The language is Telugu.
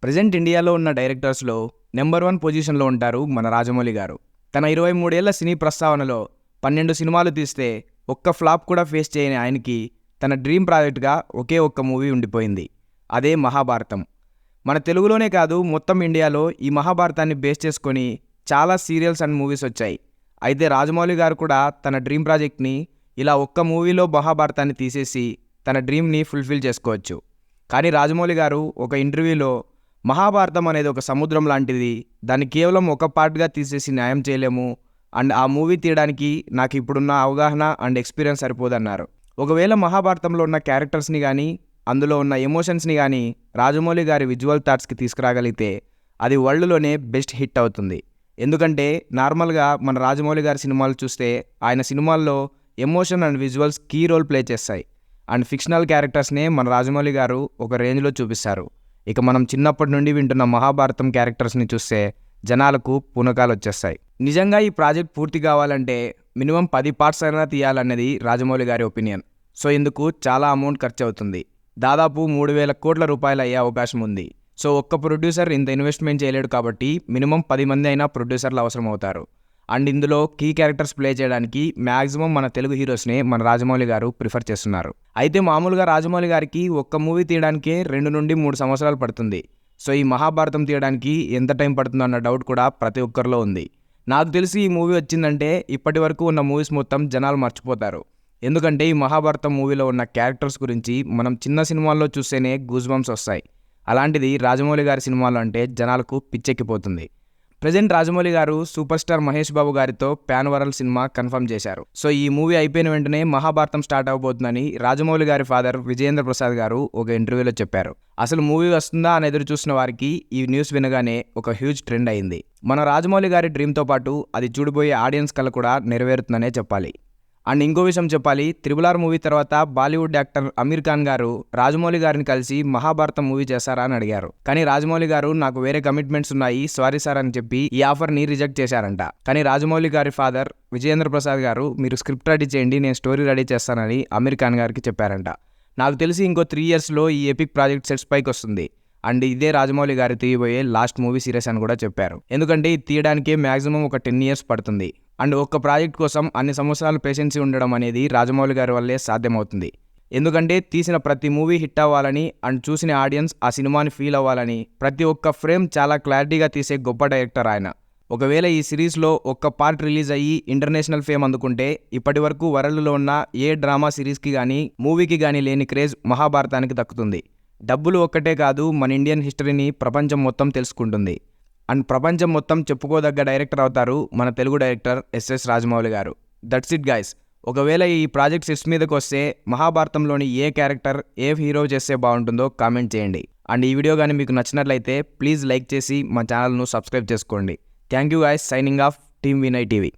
ప్రజెంట్ ఇండియాలో ఉన్న డైరెక్టర్స్లో నెంబర్ 1 పొజిషన్లో ఉంటారు మన రాజమౌళి గారు. తన 23 ఏళ్ల సినీ ప్రస్తావనలో 12 సినిమాలు తీస్తే ఒక్క ఫ్లాప్ కూడా ఫేస్ చేయని ఆయనకి తన డ్రీమ్ ప్రాజెక్ట్గా ఒకే ఒక్క మూవీ ఉండిపోయింది. అదే మహాభారతం. మన తెలుగులోనే కాదు మొత్తం ఇండియాలో ఈ మహాభారతాన్ని బేస్ చేసుకొని చాలా సీరియల్స్ అండ్ మూవీస్ వచ్చాయి. అయితే రాజమౌళి గారు కూడా తన డ్రీమ్ ప్రాజెక్ట్ని ఇలా ఒక్క మూవీలో మహాభారతాన్ని తీసేసి తన డ్రీమ్ని ఫుల్ఫిల్ చేసుకోవచ్చు. కానీ రాజమౌళి గారు ఒక ఇంటర్వ్యూలో మహాభారతం అనేది ఒక సముద్రం లాంటిది, దాన్ని కేవలం ఒక పార్ట్గా తీసేసి న్యాయం చేయలేము అండ్ ఆ మూవీ తీయడానికి నాకు ఇప్పుడున్న అవగాహన అండ్ ఎక్స్పీరియన్స్ సరిపోదన్నారు. ఒకవేళ మహాభారతంలో ఉన్న క్యారెక్టర్స్ని కానీ అందులో ఉన్న ఎమోషన్స్ని కానీ రాజమౌళి గారి విజువల్ థాట్స్కి తీసుకురాగలిగితే అది వరల్డ్లోనే బెస్ట్ హిట్ అవుతుంది. ఎందుకంటే నార్మల్గా మన రాజమౌళి గారి సినిమాలు చూస్తే ఆయన సినిమాల్లో emotion and visuals key role play చేస్తాయి అండ్ ఫిక్షనల్ క్యారెక్టర్స్నే మన రాజమౌళి గారు ఒక రేంజ్లో చూపిస్తారు. ఇక మనం చిన్నప్పటి నుండి వింటున్న మహాభారతం క్యారెక్టర్స్ని చూస్తే జనాలకు పూనకాలు వచ్చేస్తాయి. నిజంగా ఈ ప్రాజెక్ట్ పూర్తి కావాలంటే మినిమం 10 పార్ట్స్ అయినా తీయాలన్నది రాజమౌళి గారి ఒపీనియన్. సో ఇందుకు చాలా అమౌంట్ ఖర్చు అవుతుంది. దాదాపు 3,000 కోట్ల రూపాయలు అయ్యే అవకాశం ఉంది. సో ఒక్క ప్రొడ్యూసర్ ఇంత ఇన్వెస్ట్మెంట్ చేయలేడు కాబట్టి మినిమం 10 మంది అయినా ప్రొడ్యూసర్లు అవసరం అవుతారు. అండ్ ఇందులో కీ క్యారెక్టర్స్ ప్లే చేయడానికి మ్యాక్సిమం మన తెలుగు హీరోస్నే మన రాజమౌళి గారు ప్రిఫర్ చేస్తున్నారు. అయితే మామూలుగా రాజమౌళి గారికి ఒక్క మూవీ తీయడానికే 2 నుండి 3 సంవత్సరాలు పడుతుంది. సో ఈ మహాభారతం తీయడానికి ఎంత టైం పడుతుందో అన్న డౌట్ కూడా ప్రతి ఒక్కరిలో ఉంది. నాకు తెలిసి ఈ మూవీ వచ్చిందంటే ఇప్పటి వరకు ఉన్న మూవీస్ మొత్తం జనాలు మర్చిపోతారు. ఎందుకంటే ఈ మహాభారతం మూవీలో ఉన్న క్యారెక్టర్స్ గురించి మనం చిన్న సినిమాల్లో చూస్తేనే గూస్ బంప్స్ వస్తాయి. అలాంటిది రాజమౌళి గారి సినిమాలు అంటే జనాలకు పిచ్చెక్కిపోతుంది. ప్రజెంట్ రాజమౌళి గారు సూపర్ స్టార్ మహేష్ బాబు గారితో ప్యాన్ వరల్డ్ సినిమా కన్ఫర్మ్ చేశారు. సో ఈ మూవీ అయిపోయిన వెంటనే మహాభారతం స్టార్ట్ అవబోతుందని రాజమౌళి గారి ఫాదర్ విజయేంద్ర ప్రసాద్ గారు ఒక ఇంటర్వ్యూలో చెప్పారు. అసలు మూవీ వస్తుందా అని ఎదురు చూసిన వారికి ఈ న్యూస్ వినగానే ఒక హ్యూజ్ ట్రెండ్ అయింది. మన రాజమౌళి గారి డ్రీమ్తో పాటు అది చూడబోయే ఆడియన్స్ కల కూడా నెరవేరుతుందనే చెప్పాలి. అండ్ ఇంకో విషయం చెప్పాలి, RRR మూవీ తర్వాత బాలీవుడ్ యాక్టర్ అమీర్ ఖాన్ గారు రాజమౌళి గారిని కలిసి మహాభారతం మూవీ చేశారా అని అడిగారు. కానీ రాజమౌళి గారు నాకు వేరే కమిట్మెంట్స్ ఉన్నాయి, సారీ సార్ అని చెప్పి ఈ ఆఫర్ని రిజెక్ట్ చేశారంట. కానీ రాజమౌళి గారి ఫాదర్ విజయేంద్ర ప్రసాద్ గారు మీరు స్క్రిప్ట్ రెడీ చేయండి, నేను స్టోరీ రెడీ చేస్తానని అమీర్ ఖాన్ గారికి చెప్పారంట. నాకు తెలిసి ఇంకో 3 yearsలో ఈ ఎపిక్ ప్రాజెక్ట్ సెట్స్ పైకి వస్తుంది. అండ్ ఇదే రాజమౌళి గారు తీయబోయే లాస్ట్ మూవీ సీరీస్ అని కూడా చెప్పారు. ఎందుకంటే ఇది తీయడానికే మ్యాక్సిమం ఒక 10 years పడుతుంది. అండ్ ఒక్క ప్రాజెక్ట్ కోసం అన్ని సంవత్సరాలు పేషెన్సీ ఉండడం అనేది రాజమౌళి గారి వల్లే సాధ్యమవుతుంది. ఎందుకంటే తీసిన ప్రతి మూవీ హిట్ అవ్వాలని అండ్ చూసిన ఆడియన్స్ ఆ సినిమాని ఫీల్ అవ్వాలని ప్రతి ఒక్క ఫ్రేమ్ చాలా క్లారిటీగా తీసే గొప్ప డైరెక్టర్ ఆయన. ఒకవేళ ఈ సిరీస్లో ఒక్క పార్ట్ రిలీజ్ అయ్యి ఇంటర్నేషనల్ ఫేమ్ అందుకుంటే ఇప్పటి వరకు వరల్డ్లో ఉన్న ఏ డ్రామా సిరీస్కి కానీ మూవీకి కానీ లేని క్రేజ్ మహాభారతానికి దక్కుతుంది. డబ్బులు ఒక్కటే కాదు, మన ఇండియన్ హిస్టరీని ప్రపంచం మొత్తం తెలుసుకుంటుంది. అండ్ ప్రపంచం మొత్తం చెప్పుకోదగ్గ డైరెక్టర్ అవుతారు మన తెలుగు డైరెక్టర్ ఎస్ఎస్ రాజమౌళి గారు. That's it guys. ఒకవేళ ఈ ప్రాజెక్ట్ సెట్స్ మీదకి వస్తే మహాభారతంలోని ఏ క్యారెక్టర్ ఏ హీరో చేస్తే బాగుంటుందో కామెంట్ చేయండి. అండ్ ఈ వీడియో కానీ మీకు నచ్చినట్లయితే ప్లీజ్ లైక్ చేసి మా ఛానల్ను సబ్స్క్రైబ్ చేసుకోండి. Thank you guys. Signing off team Vinay TV.